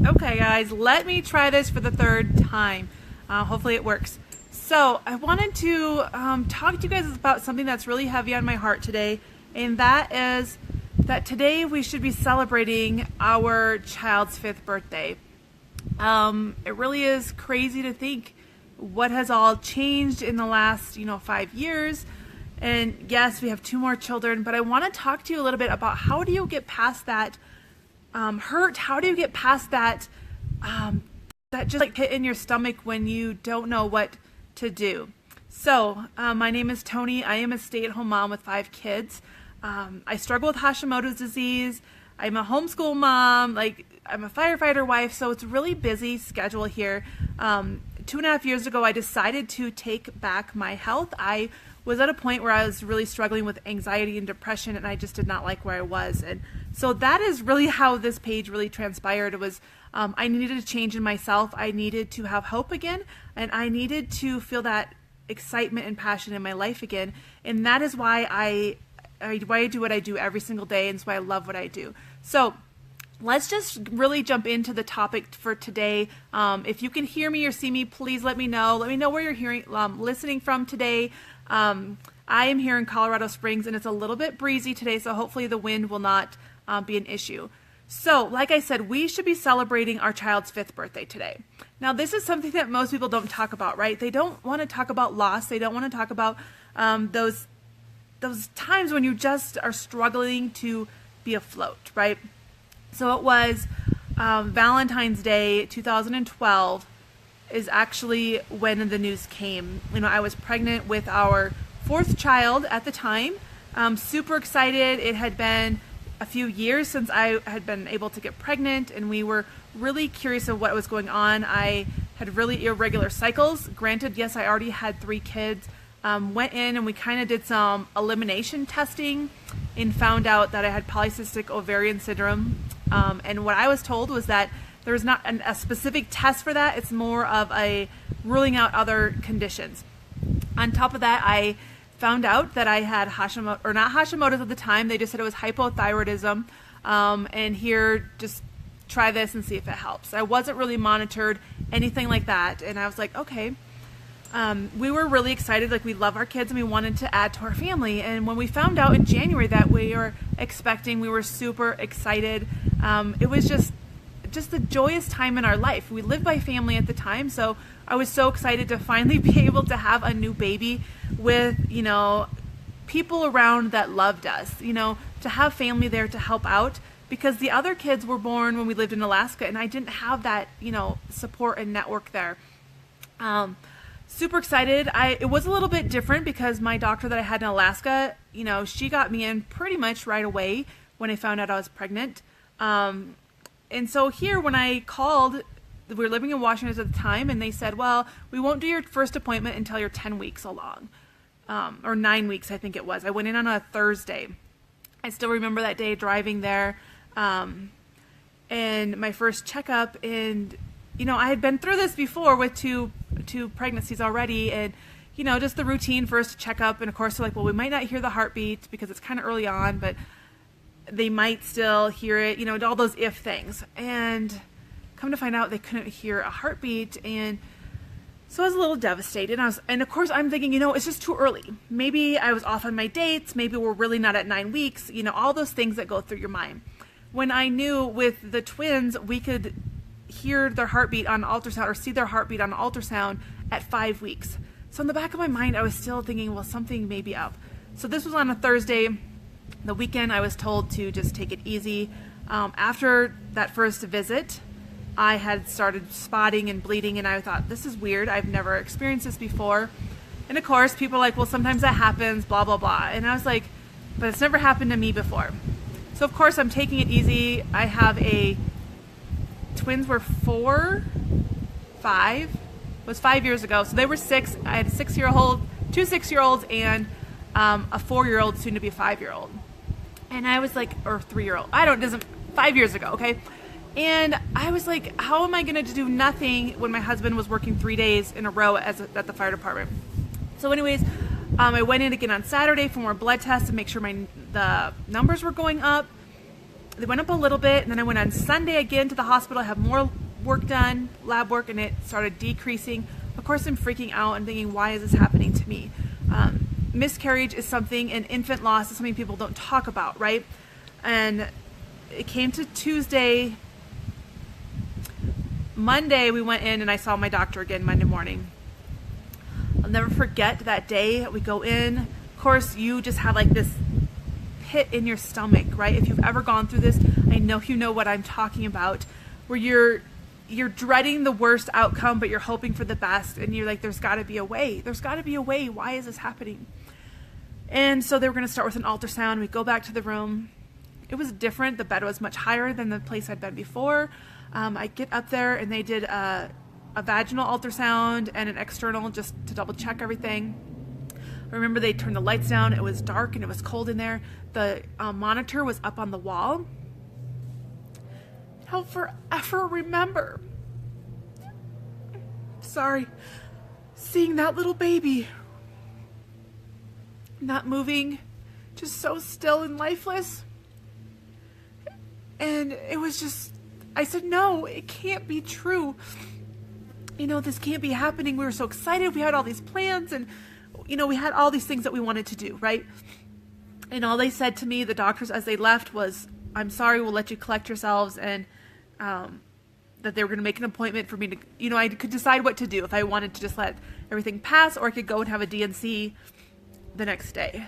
Okay, guys, let me try this for the third time. Hopefully it works. So I wanted to talk to you guys about something that's really heavy on my heart today, and that is that today we should be celebrating our child's 5th birthday. It really is crazy to think what has all changed in the last, 5 years. And yes, we have 2 more children, but I want to talk to you a little bit about how do you get past that hurt? How do you get past that that just like hit in your stomach when you don't know what to do? So my name is Tony. I am a stay-at-home mom with 5 kids. I struggle with Hashimoto's disease. I'm a homeschool mom. I'm a firefighter wife, so it's a really busy schedule here. 2.5 years ago, I decided to take back my health. I was at a point where I was really struggling with anxiety and depression, and I just did not like where I was. And so that is really how this page really transpired. It was I needed a change in myself. I needed to have hope again, and I needed to feel that excitement and passion in my life again. And that is why I do what I do every single day, and it's why I love what I do. So let's just really jump into the topic for today. If you can hear me or see me, please let me know. Let me know where you're listening from today. I am here in Colorado Springs, and it's a little bit breezy today, so hopefully the wind will not be an issue. So, like I said, we should be celebrating our child's 5th birthday today. Now, this is something that most people don't talk about, right? They don't want to talk about loss. They don't want to talk about those times when you just are struggling to be afloat, right? So it was Valentine's Day 2012 is actually when the news came. I was pregnant with our 4th child at the time. Super excited. It had been a few years since I had been able to get pregnant, and we were really curious of what was going on. I had really irregular cycles. Granted, yes, I already had 3 kids. Went in and we kind of did some elimination testing and found out that I had polycystic ovarian syndrome. And what I was told was that there's not a specific test for that. It's more of a ruling out other conditions. On top of that, I found out that I had Hashimoto, or not Hashimoto's at the time. They just said it was hypothyroidism. And here, just try this and see if it helps. I wasn't really monitored, anything like that. And I was like, okay. We were really excited. We love our kids and we wanted to add to our family. And when we found out in January that we were expecting, we were super excited. It was just the joyous time in our life. We lived by family at the time, so I was so excited to finally be able to have a new baby with, people around that loved us, to have family there to help out, because the other kids were born when we lived in Alaska and I didn't have that, support and network there. Super excited. It was a little bit different because my doctor that I had in Alaska, she got me in pretty much right away when I found out I was pregnant. And so here, when I called, we were living in Washington at the time, and they said, well, we won't do your first appointment until you're 10 weeks along, or 9 weeks, I think it was. I went in on a Thursday. I still remember that day driving there, and my first checkup, and, I had been through this before with two pregnancies already, and, just the routine first checkup, and of course, they're like, well, we might not hear the heartbeat because it's kind of early on, but they might still hear it, all those if things. And come to find out they couldn't hear a heartbeat. And so I was a little devastated. And of course I'm thinking, it's just too early. Maybe I was off on my dates. Maybe we're really not at 9 weeks, all those things that go through your mind. When I knew with the twins, we could hear their heartbeat on ultrasound or see their heartbeat on ultrasound at 5 weeks. So in the back of my mind, I was still thinking, well, something may be up. So this was on a Thursday. The weekend, I was told to just take it easy. After that first visit, I had started spotting and bleeding, and I thought, this is weird. I've never experienced this before. And of course, people are like, well, sometimes that happens, blah, blah, blah. And I was like, but it's never happened to me before. So of course, I'm taking it easy. I have twins were 4, 5, it was 5 years ago. So they were 6. I had a 6-year-old, 2 6-year-olds, and a 4-year-old, soon to be a 5-year-old. And I was like, or 3-year-old, 5 years ago, okay? And I was like, how am I going to do nothing when my husband was working 3 days in a row at the fire department? So anyways, I went in again on Saturday for more blood tests to make sure the numbers were going up. they went up a little bit, and then I went on Sunday again to the hospital, have more work done, lab work, and it started decreasing. Of course, I'm freaking out and thinking, why is this happening to me? Miscarriage is something, and infant loss is something people don't talk about, right? And it came to Tuesday. Monday, we went in and I saw my doctor again Monday morning. I'll never forget that day. We go in. Of course, you just have like this pit in your stomach, right? If you've ever gone through this, I know you know what I'm talking about, where you're dreading the worst outcome, but you're hoping for the best, and you're like, there's got to be a way. There's got to be a way. Why is this happening? And so they were going to start with an ultrasound. We go back to the room. It was different. The bed was much higher than the place I'd been before. I get up there, and they did a vaginal ultrasound and an external just to double check everything. I remember they turned the lights down. It was dark and it was cold in there. The monitor was up on the wall. I'll forever remember, seeing that little baby not moving, just so still and lifeless. And it was just, I said, no, it can't be true. This can't be happening. We were so excited. We had all these plans, and, we had all these things that we wanted to do, right? And all they said to me, the doctors, as they left, was, I'm sorry, we'll let you collect yourselves, and that they were going to make an appointment for me to, I could decide what to do, if I wanted to just let everything pass, or I could go and have a D&C the next day.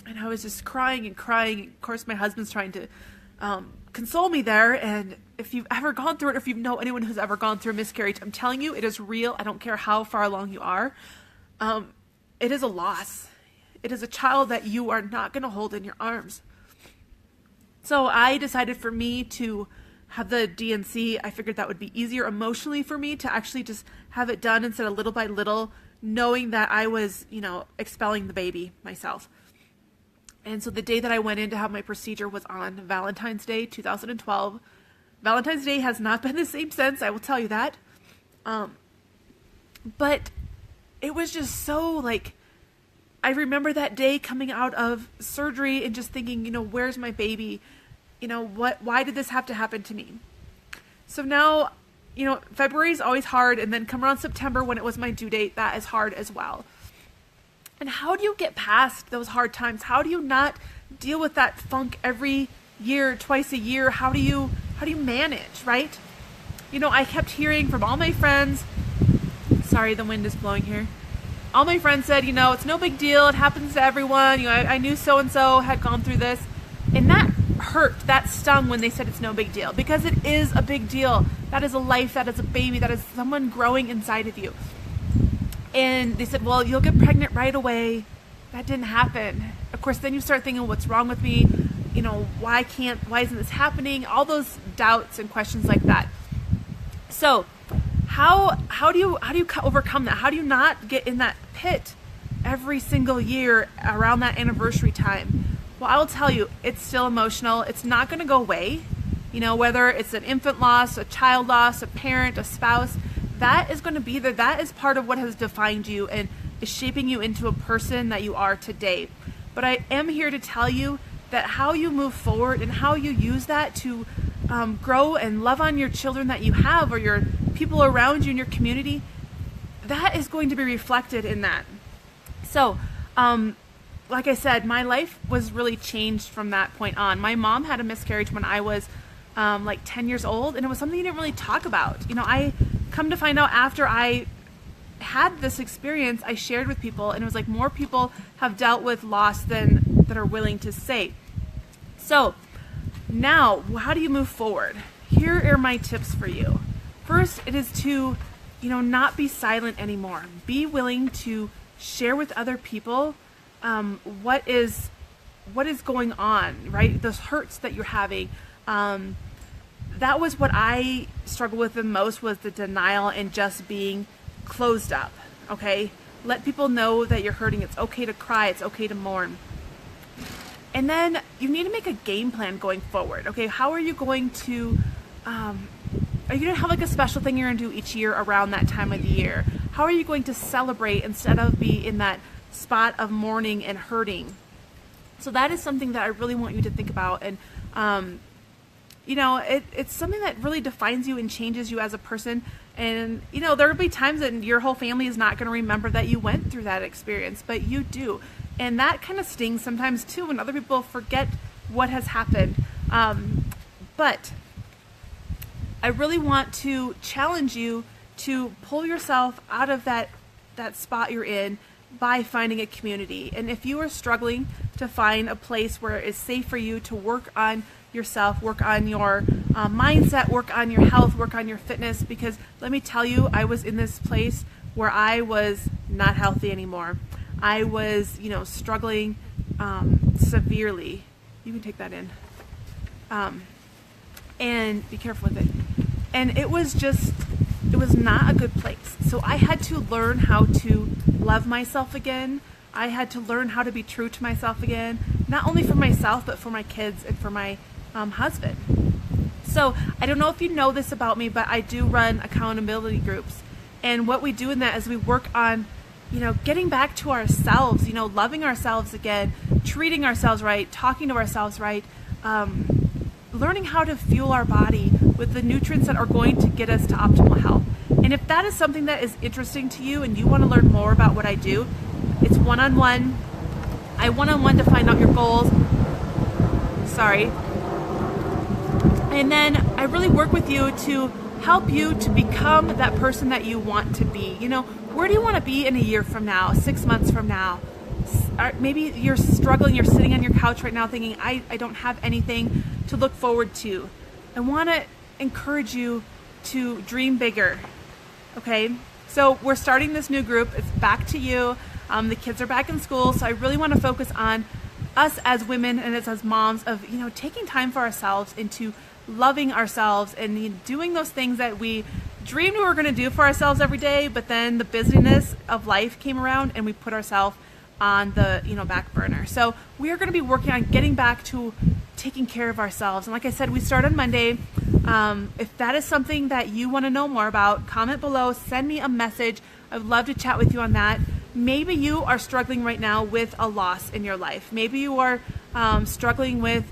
And I was just crying and crying. Of course, my husband's trying to console me there. And if you've ever gone through it, or if you know anyone who's ever gone through a miscarriage, I'm telling you, it is real. I don't care how far along you are. It is a loss. It is a child that you are not going to hold in your arms. So I decided for me to have the D&C. I figured that would be easier emotionally for me to actually just have it done instead of little by little, knowing that I was, expelling the baby myself. And so the day that I went in to have my procedure was on Valentine's Day, 2012. Valentine's Day has not been the same since, I will tell you that. But it was just so I remember that day coming out of surgery and just thinking, where's my baby? Why did this have to happen to me? So now, February is always hard, and then come around September when it was my due date, that is hard as well. And how do you get past those hard times? How do you not deal with that funk every year, twice a year? How do you manage, right? I kept hearing from all my friends, sorry, the wind is blowing here. All my friends said, it's no big deal. It happens to everyone. I knew so-and-so had gone through this. And that hurt, that stung when they said it's no big deal, because it is a big deal. That is a life, that is a baby, that is someone growing inside of you. And they said, well, you'll get pregnant right away. That didn't happen. Of course, then you start thinking, what's wrong with me? Why isn't this happening? All those doubts and questions like that. So how do you overcome that? How do you not get in that pit every single year around that anniversary time? Well, I will tell you, it's still emotional. It's not going to go away. Whether it's an infant loss, a child loss, a parent, a spouse, that is going to be there. That is part of what has defined you and is shaping you into a person that you are today. But I am here to tell you that how you move forward and how you use that to grow and love on your children that you have, or your people around you in your community, that is going to be reflected in that. So, like I said, my life was really changed from that point on. My mom had a miscarriage when I was 10 years old, and it was something you didn't really talk about. I come to find out after I had this experience, I shared with people, and it was more people have dealt with loss than that are willing to say. So now, how do you move forward? Here are my tips for you. First, it is to, not be silent anymore. Be willing to share with other people what is going on, right? Those hurts that you're having. That was what I struggled with the most, was the denial and just being closed up, okay? Let people know that you're hurting. It's okay to cry. It's okay to mourn. And then you need to make a game plan going forward, okay? How are you going to, are you going to have a special thing you're going to do each year around that time of the year? How are you going to celebrate instead of be in that spot of mourning and hurting? So that is something that I really want you to think about. And You know, it's something that really defines you and changes you as a person. And, you know, there will be times that your whole family is not going to remember that you went through that experience, but you do. And that kind of stings sometimes too when other people forget what has happened. But I really want to challenge you to pull yourself out of that spot you're in by finding a community. And if you are struggling to find a place where it's safe for you to work on yourself, work on your mindset, work on your health, work on your fitness, because let me tell you, I was in this place where I was not healthy anymore. I was, you know, struggling severely. You can take that in. And be careful with it. And it was not a good place. So I had to learn how to love myself again. I had to learn how to be true to myself again, not only for myself, but for my kids and for my husband. So I don't know if you know this about me, but I do run accountability groups. And what we do in that is we work on, you know, getting back to ourselves, you know, loving ourselves again, treating ourselves right, talking to ourselves right, learning how to fuel our body with the nutrients that are going to get us to optimal health. And if that is something that is interesting to you and you want to learn more about what I do, it's one-on-one. I one-on-one to find out your goals. Sorry. And then I really work with you to help you to become that person that you want to be. You know, where do you want to be in a year from now, 6 months from now? Maybe you're struggling, you're sitting on your couch right now thinking, I don't have anything to look forward to. I want to encourage you to dream bigger, okay? So we're starting this new group. It's back to you. The kids are back in school, so I really want to focus on us as women and as moms of, you know, taking time for ourselves and to loving ourselves and doing those things that we dreamed we were going to do for ourselves every day, but then the busyness of life came around and we put ourselves on the, you know, back burner. So we are going to be working on getting back to taking care of ourselves. And like I said, we start on Monday. If that is something that you want to know more about, comment below, send me a message. I would love to chat with you on that. Maybe you are struggling right now with a loss in your life. Maybe you are struggling with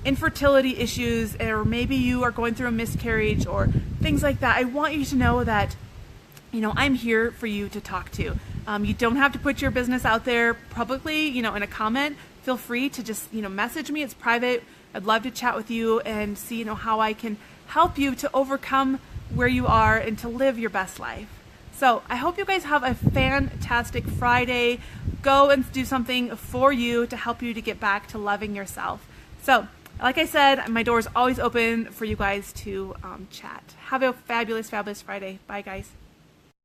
infertility issues, or maybe you are going through a miscarriage or things like that. I want you to know that, you know, I'm here for you to talk to. You don't have to put your business out there publicly, you know, in a comment. Feel free to just, you know, message me. It's private. I'd love to chat with you and see, you know, how I can help you to overcome where you are and to live your best life. So I hope you guys have a fantastic Friday. Go and do something for you to help you to get back to loving yourself. So, like I said, my door is always open for you guys to chat. Have a fabulous, fabulous Friday. Bye, guys.